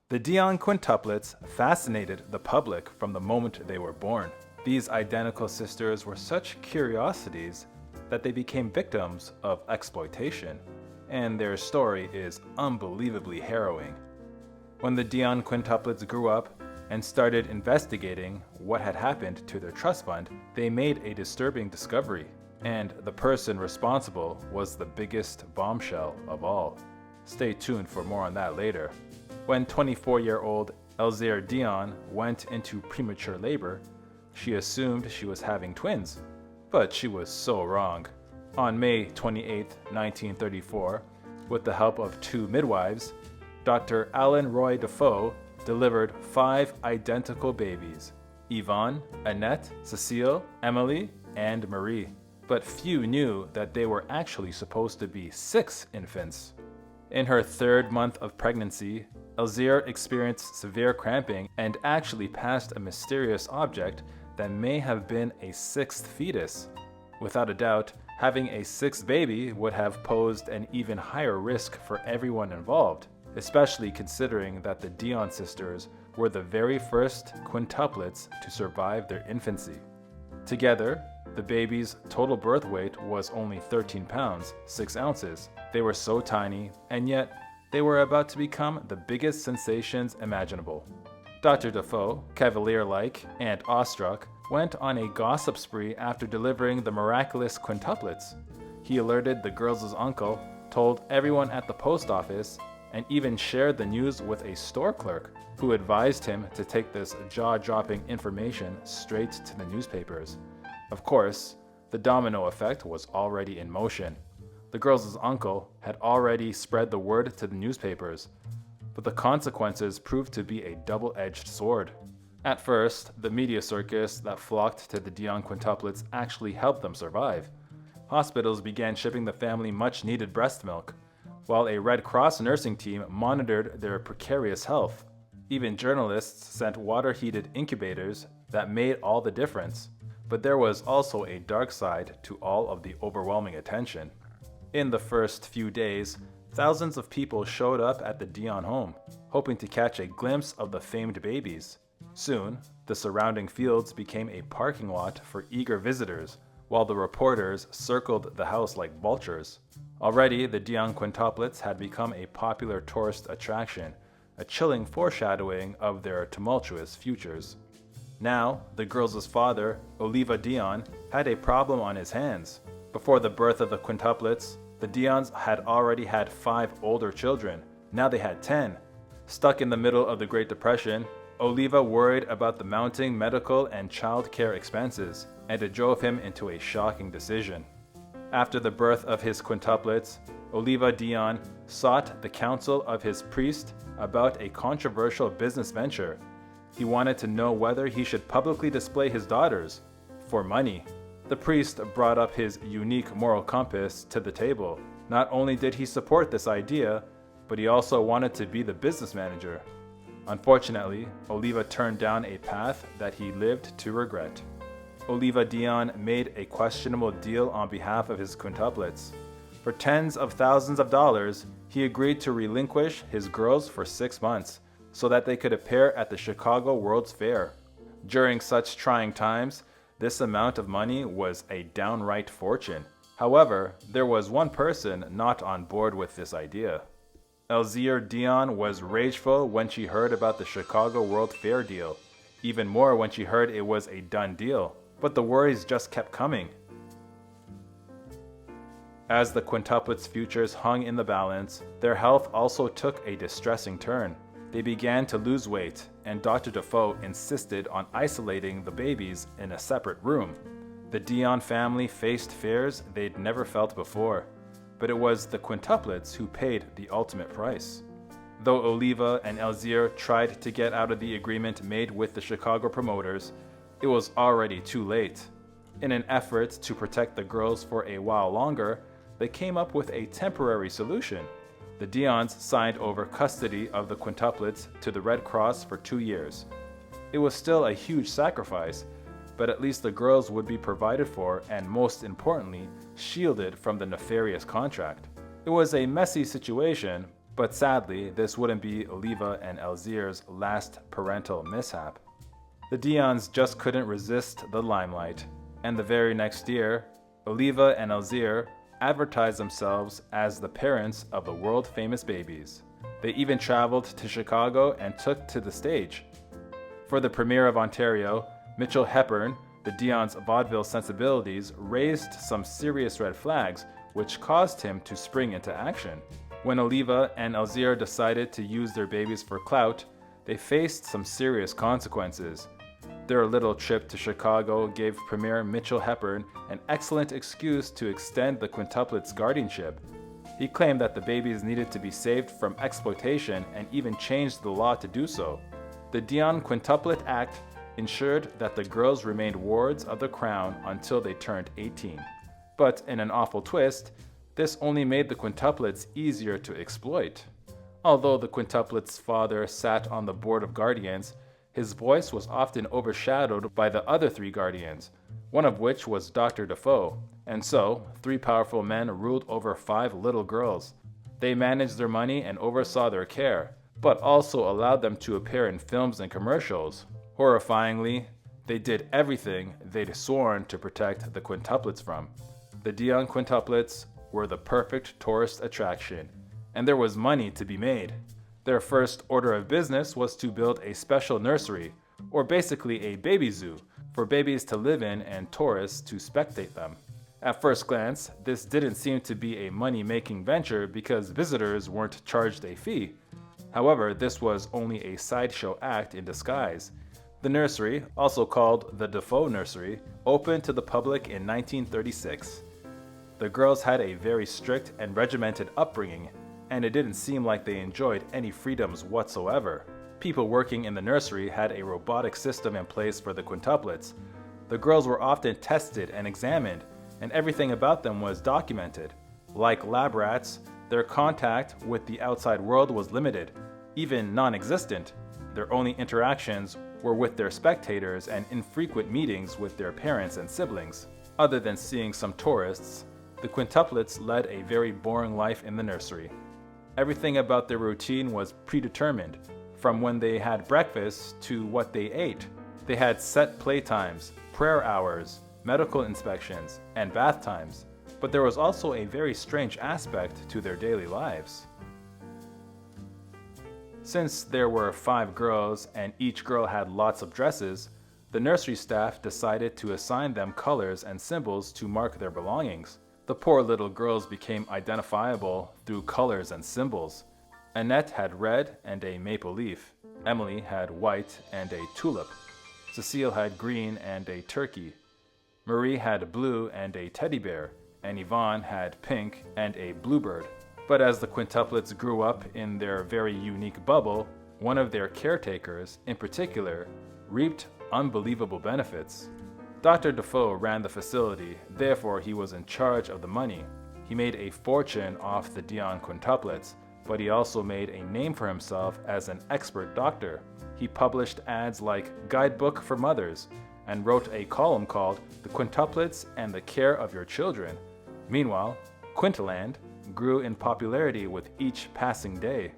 The Dionne quintuplets fascinated the public from the moment they were born. These identical sisters were such curiosities that they became victims of exploitation, and their story is unbelievably harrowing. When the Dionne quintuplets grew up and started investigating what had happened to their trust fund, they made a disturbing discovery, and the person responsible was the biggest bombshell of all. Stay tuned for more on that later. When 24-year-old Elzire Dion went into premature labor, she assumed she was having twins, but she was so wrong. On May 28, 1934, with the help of two midwives, Dr. Alan Roy Defoe delivered 5 identical babies: Yvonne, Annette, Cecile, Emily, and Marie. But few knew that they were actually supposed to be 6 infants. In her 3rd month of pregnancy, Elzire experienced severe cramping and actually passed a mysterious object that may have been a 6th fetus. Without a doubt, having a 6th baby would have posed an even higher risk for everyone involved, especially considering that the Dion sisters were the very first quintuplets to survive their infancy. Together, the baby's total birth weight was only 13 pounds, 6 ounces. They were so tiny, and yet they were about to become the biggest sensations imaginable. Dr. Defoe, cavalier-like and awestruck, went on a gossip spree after delivering the miraculous quintuplets. He alerted the girls' uncle, told everyone at the post office, and even shared the news with a store clerk, who advised him to take this jaw-dropping information straight to the newspapers. Of course, the domino effect was already in motion. The girls' uncle had already spread the word to the newspapers, but the consequences proved to be a double-edged sword. At first, the media circus that flocked to the Dionne quintuplets actually helped them survive. Hospitals began shipping the family much-needed breast milk, while a Red Cross nursing team monitored their precarious health. Even journalists sent water-heated incubators that made all the difference. But there was also a dark side to all of the overwhelming attention. In the first few days, thousands of people showed up at the Dion home, hoping to catch a glimpse of the famed babies. Soon, the surrounding fields became a parking lot for eager visitors, while the reporters circled the house like vultures. Already, the Dionne quintuplets had become a popular tourist attraction, a chilling foreshadowing of their tumultuous futures. Now, the girls' father, Oliva Dion, had a problem on his hands. Before the birth of the quintuplets, the Dions had already had 5 older children. Now they had 10. Stuck in the middle of the Great Depression, Oliva worried about the mounting medical and child care expenses, and it drove him into a shocking decision. After the birth of his quintuplets, Oliva Dion sought the counsel of his priest about a controversial business venture. He wanted to know whether he should publicly display his daughters for money. The priest brought up his unique moral compass to the table. Not only did he support this idea, but he also wanted to be the business manager. Unfortunately, Oliva turned down a path that he lived to regret. Oliva Dion made a questionable deal on behalf of his quintuplets. For tens of thousands of dollars, he agreed to relinquish his girls for 6 months, so that they could appear at the Chicago World's Fair. During such trying times, this amount of money was a downright fortune. However, there was one person not on board with this idea. Elzire Dion was rageful when she heard about the Chicago World Fair deal, even more when she heard it was a done deal. But the worries just kept coming. As the quintuplets' futures hung in the balance, their health also took a distressing turn. They began to lose weight, and Dr. Defoe insisted on isolating the babies in a separate room. The Dion family faced fears they'd never felt before, but it was the quintuplets who paid the ultimate price. Though Oliva and Elzire tried to get out of the agreement made with the Chicago promoters, it was already too late. In an effort to protect the girls for a while longer, they came up with a temporary solution. The Dions signed over custody of the quintuplets to the Red Cross for 2 years. It was still a huge sacrifice, but at least the girls would be provided for and, most importantly, shielded from the nefarious contract. It was a messy situation, But sadly, this wouldn't be Oliva and Elzier's last parental mishap. The Dions just couldn't resist the limelight, and the very next year, Oliva and Elzier advertised themselves as the parents of the world-famous babies. They even traveled to Chicago and took to the stage. For the premiere of Ontario, Mitchell Hepburn, the Dion's vaudeville sensibilities, raised some serious red flags, which caused him to spring into action. When Oliva and Elzier decided to use their babies for clout, they faced some serious consequences. Their little trip to Chicago gave Premier Mitchell Hepburn an excellent excuse to extend the quintuplets' guardianship. He claimed that the babies needed to be saved from exploitation and even changed the law to do so. The Dionne Quintuplet Act ensured that the girls remained wards of the crown until they turned 18. But in an awful twist, this only made the quintuplets easier to exploit. Although the quintuplets' father sat on the board of guardians, his voice was often overshadowed by the other three guardians, one of which was Dr. Defoe, and so 3 powerful men ruled over 5 little girls. They managed their money and oversaw their care, but also allowed them to appear in films and commercials. Horrifyingly, they did everything they'd sworn to protect the quintuplets from. The Dionne Quintuplets were the perfect tourist attraction, and there was money to be made. Their first order of business was to build a special nursery, or basically a baby zoo, for babies to live in and tourists to spectate them. At first glance, this didn't seem to be a money-making venture because visitors weren't charged a fee. However, this was only a sideshow act in disguise. The nursery, also called the Defoe Nursery, opened to the public in 1936. The girls had a very strict and regimented upbringing, and it didn't seem like they enjoyed any freedoms whatsoever. People working in the nursery had a robotic system in place for the quintuplets. The girls were often tested and examined, and everything about them was documented. Like lab rats, their contact with the outside world was limited, even non-existent. Their only interactions were with their spectators and infrequent meetings with their parents and siblings. Other than seeing some tourists, the quintuplets led a very boring life in the nursery. Everything about their routine was predetermined, from when they had breakfast to what they ate. They had set playtimes, prayer hours, medical inspections, and bath times, but there was also a very strange aspect to their daily lives. Since there were 5 girls and each girl had lots of dresses, the nursery staff decided to assign them colors and symbols to mark their belongings. The poor little girls became identifiable through colors and symbols. Annette had red and a maple leaf. Emily had white and a tulip. Cecile had green and a turkey. Marie had blue and a teddy bear. And Yvonne had pink and a bluebird. But as the quintuplets grew up in their very unique bubble, one of their caretakers, in particular, reaped unbelievable benefits. Dr. Defoe ran the facility, therefore he was in charge of the money. He made a fortune off the Dionne Quintuplets, but he also made a name for himself as an expert doctor. He published ads like Guidebook for Mothers and wrote a column called The Quintuplets and the Care of Your Children. Meanwhile, Quintland grew in popularity with each passing day.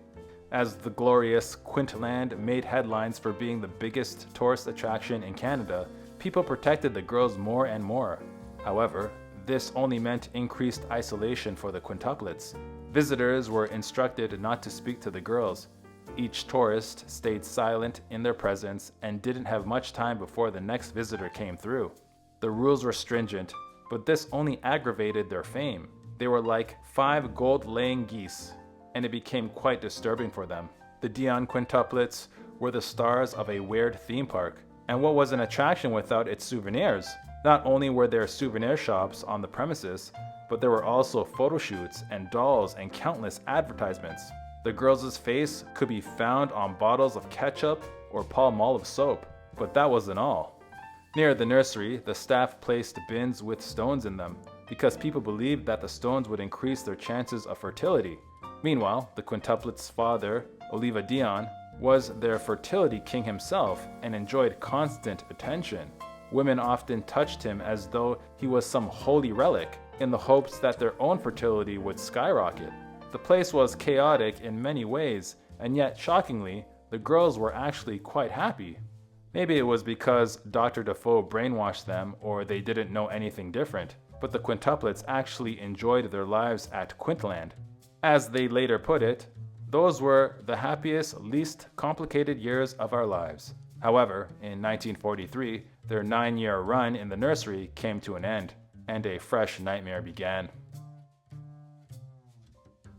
As the glorious Quintland made headlines for being the biggest tourist attraction in Canada, people protected the girls more and more. However, this only meant increased isolation for the quintuplets. Visitors were instructed not to speak to the girls. Each tourist stayed silent in their presence and didn't have much time before the next visitor came through. The rules were stringent, but this only aggravated their fame. They were like 5 gold-laying geese, and it became quite disturbing for them. The Dionne Quintuplets were the stars of a weird theme park. And what was an attraction without its souvenirs? Not only were there souvenir shops on the premises, but there were also photo shoots and dolls and countless advertisements. The girls' face could be found on bottles of ketchup or Palmolive soap, but that wasn't all. Near the nursery, the staff placed bins with stones in them because people believed that the stones would increase their chances of fertility. Meanwhile, the quintuplets' father, Oliva Dion, was their fertility king himself and enjoyed constant attention. Women often touched him as though he was some holy relic, in the hopes that their own fertility would skyrocket. The place was chaotic in many ways, and yet, shockingly, the girls were actually quite happy. Maybe it was because Dr. Defoe brainwashed them or they didn't know anything different, but the quintuplets actually enjoyed their lives at Quintland. As they later put it, those were the happiest, least complicated years of our lives. However, in 1943, their 9-year run in the nursery came to an end, and a fresh nightmare began.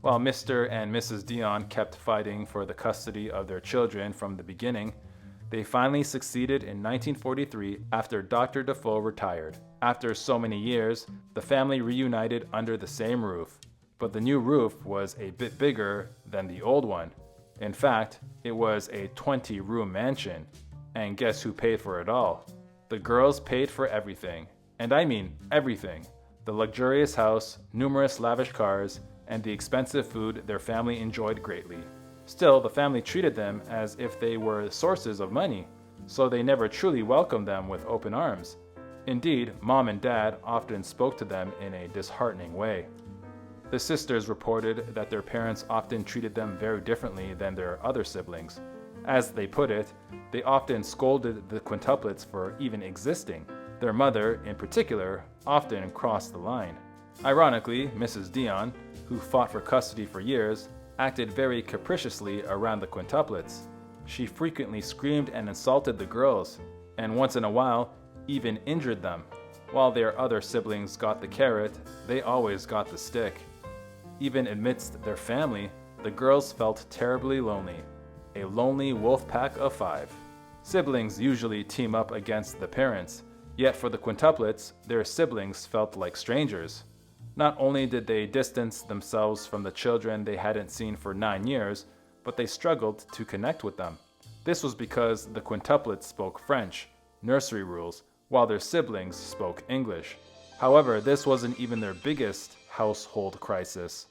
While Mr. and Mrs. Dion kept fighting for the custody of their children from the beginning, they finally succeeded in 1943 after Dr. Defoe retired. After so many years, the family reunited under the same roof, but the new roof was a bit bigger than the old one. In fact, it was a 20-room mansion, and guess who paid for it all? The girls paid for everything, and I mean everything. The luxurious house, numerous lavish cars, and the expensive food their family enjoyed greatly. Still, the family treated them as if they were sources of money, so they never truly welcomed them with open arms. Indeed, Mom and Dad often spoke to them in a disheartening way. The sisters reported that their parents often treated them very differently than their other siblings. As they put it, they often scolded the quintuplets for even existing. Their mother, in particular, often crossed the line. Ironically, Mrs. Dion, who fought for custody for years, acted very capriciously around the quintuplets. She frequently screamed and insulted the girls, and once in a while, even injured them. While their other siblings got the carrot, they always got the stick. Even amidst their family, the girls felt terribly lonely. A lonely wolf pack of 5. Siblings usually team up against the parents, yet for the quintuplets, their siblings felt like strangers. Not only did they distance themselves from the children they hadn't seen for 9 years, but they struggled to connect with them. This was because the quintuplets spoke French, nursery rules, while their siblings spoke English. However, this wasn't even their biggest household crisis.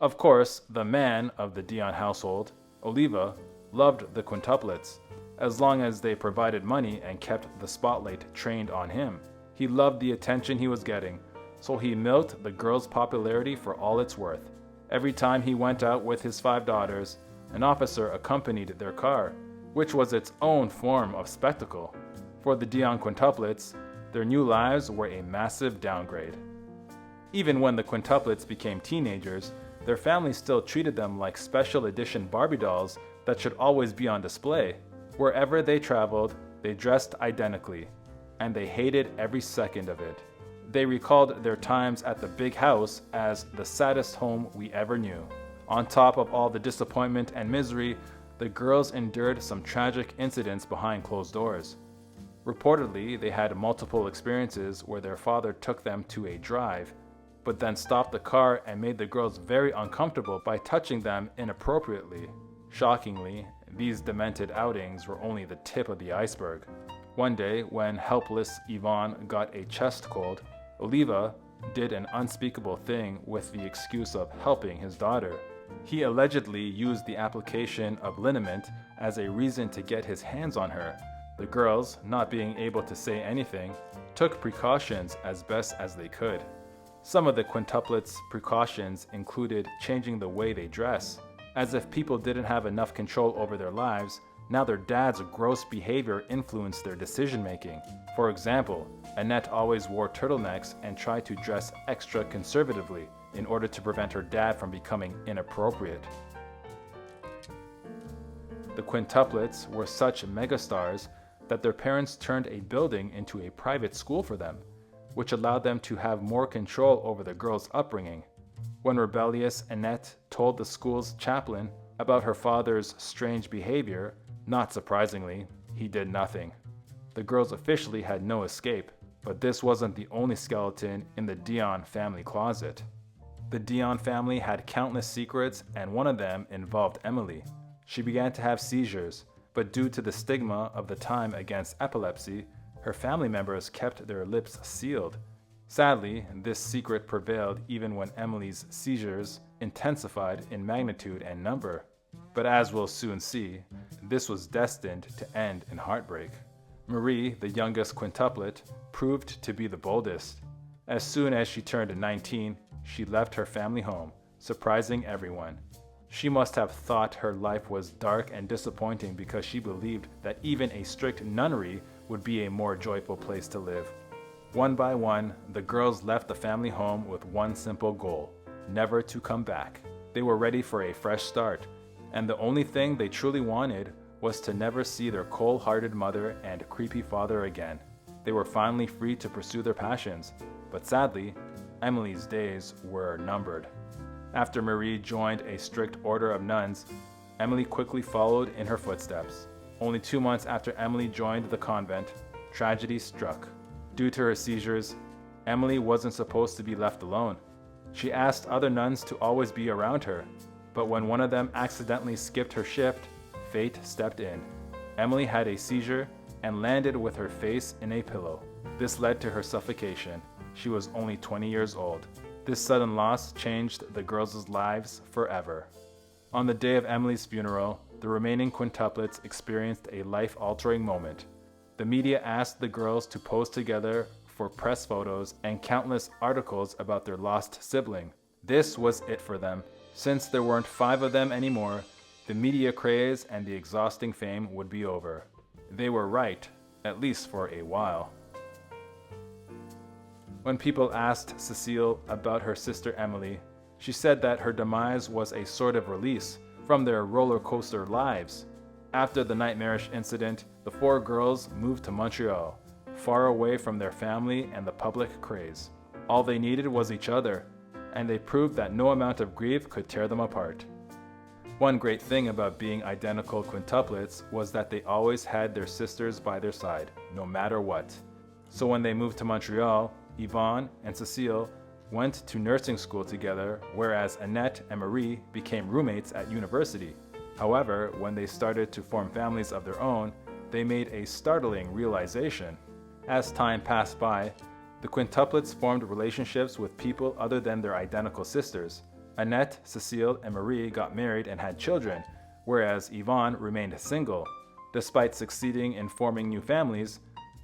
Of course, the man of the Dion household, Oliva, loved the quintuplets, as long as they provided money and kept the spotlight trained on him. He loved the attention he was getting, so he milked the girls' popularity for all it's worth. Every time he went out with his 5 daughters, an officer accompanied their car, which was its own form of spectacle. For the Dion quintuplets, their new lives were a massive downgrade. Even when the quintuplets became teenagers, their family still treated them like special edition Barbie dolls that should always be on display. Wherever they traveled, they dressed identically, and they hated every second of it. They recalled their times at the big house as the saddest home we ever knew. On top of all the disappointment and misery, the girls endured some tragic incidents behind closed doors. Reportedly, they had multiple experiences where their father took them to a drive, but then stopped the car and made the girls very uncomfortable by touching them inappropriately. Shockingly, these demented outings were only the tip of the iceberg. One day, when helpless Yvonne got a chest cold, Oliva did an unspeakable thing with the excuse of helping his daughter. He allegedly used the application of liniment as a reason to get his hands on her. The girls, not being able to say anything, took precautions as best as they could. Some of the quintuplets' precautions included changing the way they dress. As if people didn't have enough control over their lives, now their dad's gross behavior influenced their decision-making. For example, Annette always wore turtlenecks and tried to dress extra conservatively in order to prevent her dad from becoming inappropriate. The quintuplets were such megastars that their parents turned a building into a private school for them, which allowed them to have more control over the girls' upbringing. When rebellious Annette told the school's chaplain about her father's strange behavior, not surprisingly, he did nothing. The girls officially had no escape, but this wasn't the only skeleton in the Dion family closet. The Dion family had countless secrets, and one of them involved Emily. She began to have seizures, but due to the stigma of the time against epilepsy, her family members kept their lips sealed. Sadly, this secret prevailed even when Emily's seizures intensified in magnitude and number. But as we'll soon see, this was destined to end in heartbreak. Marie, the youngest quintuplet, proved to be the boldest. As soon as she turned 19, she left her family home, surprising everyone. She must have thought her life was dark and disappointing because she believed that even a strict nunnery would be a more joyful place to live. One by one, the girls left the family home with one simple goal: never to come back. They were ready for a fresh start, and the only thing they truly wanted was to never see their cold-hearted mother and creepy father again. They were finally free to pursue their passions, but sadly, Emily's days were numbered. After Marie joined a strict order of nuns, Emily quickly followed in her footsteps. Only 2 months after Emily joined the convent, tragedy struck. Due to her seizures, Emily wasn't supposed to be left alone. She asked other nuns to always be around her, but when one of them accidentally skipped her shift, fate stepped in. Emily had a seizure and landed with her face in a pillow. This led to her suffocation. She was only 20 years old. This sudden loss changed the girls' lives forever. On the day of Emily's funeral, the remaining quintuplets experienced a life-altering moment. The media asked the girls to pose together for press photos and countless articles about their lost sibling. This was it for them. Since there weren't 5 of them anymore, the media craze and the exhausting fame would be over. They were right, at least for a while. When people asked Cécile about her sister Emily, she said that her demise was a sort of release from their roller coaster lives. After the nightmarish incident, the 4 girls moved to Montreal, far away from their family and the public craze. All they needed was each other, and they proved that no amount of grief could tear them apart. One great thing about being identical quintuplets was that they always had their sisters by their side, no matter what. So when they moved to Montreal, Yvonne and Cécile went to nursing school together, whereas Annette and Marie became roommates at university. However, when they started to form families of their own, they made a startling realization. As time passed by, the quintuplets formed relationships with people other than their identical sisters. Annette, Cécile, and Marie got married and had children, whereas Yvonne remained single. Despite succeeding in forming new families,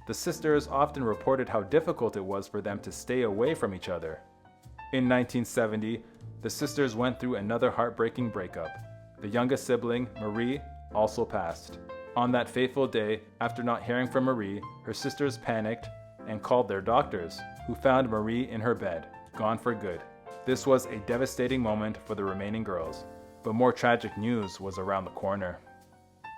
the sisters often reported how difficult it was for them to stay away from each other. In 1970, the sisters went through another heartbreaking breakup. The youngest sibling, Marie, also passed. On that fateful day, after not hearing from Marie, her sisters panicked and called their doctors, who found Marie in her bed, gone for good. This was a devastating moment for the remaining girls, but more tragic news was around the corner.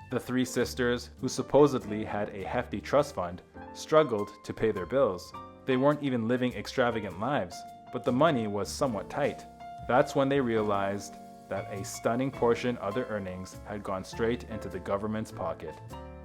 The 3 sisters, who supposedly had a hefty trust fund, struggled to pay their bills. They weren't even living extravagant lives, but the money was somewhat tight. That's when they realized that a stunning portion of their earnings had gone straight into the government's pocket.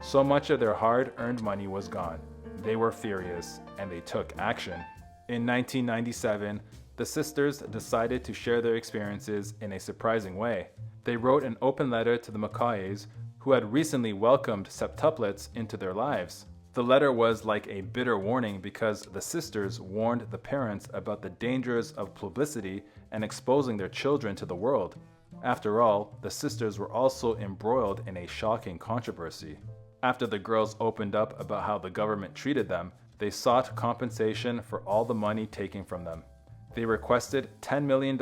So much of their hard-earned money was gone. They were furious, and they took action. In 1997, the sisters decided to share their experiences in a surprising way. They wrote an open letter to the Macaulais, who had recently welcomed septuplets into their lives. The letter was like a bitter warning because the sisters warned the parents about the dangers of publicity and exposing their children to the world. After all, the sisters were also embroiled in a shocking controversy. After the girls opened up about how the government treated them, they sought compensation for all the money taken from them. They requested $10 million,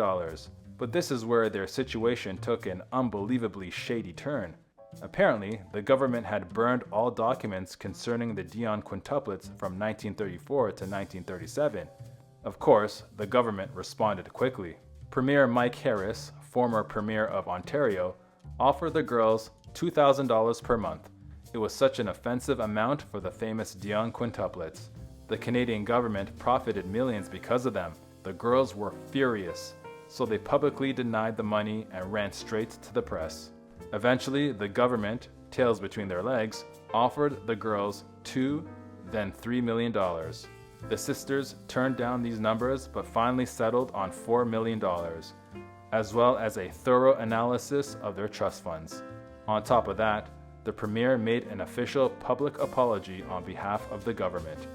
but this is where their situation took an unbelievably shady turn. Apparently, the government had burned all documents concerning the Dionne Quintuplets from 1934 to 1937. Of course, the government responded quickly. Premier Mike Harris, former Premier of Ontario, offered the girls $2,000 per month. It was such an offensive amount for the famous Dionne Quintuplets. The Canadian government profited millions because of them. The girls were furious, so they publicly denied the money and ran straight to the press. Eventually, the government, tails between their legs, offered the girls $2, then $3 million. The sisters turned down these numbers but finally settled on $4 million, as well as a thorough analysis of their trust funds. On top of that, the premier made an official public apology on behalf of the government.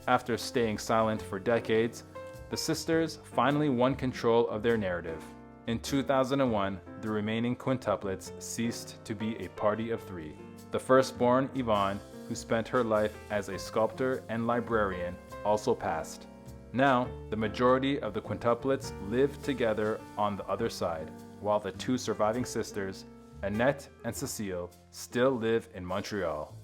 After staying silent for decades, the sisters finally won control of their narrative. In 2001, the remaining quintuplets ceased to be a party of 3. The firstborn, Yvonne, who spent her life as a sculptor and librarian, also passed. Now, the majority of the quintuplets live together on the other side, while the two surviving sisters, Annette and Cecile, still live in Montreal.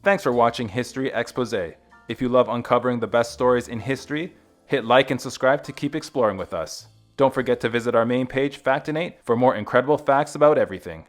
Thanks for watching History Exposé. If you love uncovering the best stories in history, hit like and subscribe to keep exploring with us. Don't forget to visit our main page, Factinate, for more incredible facts about everything.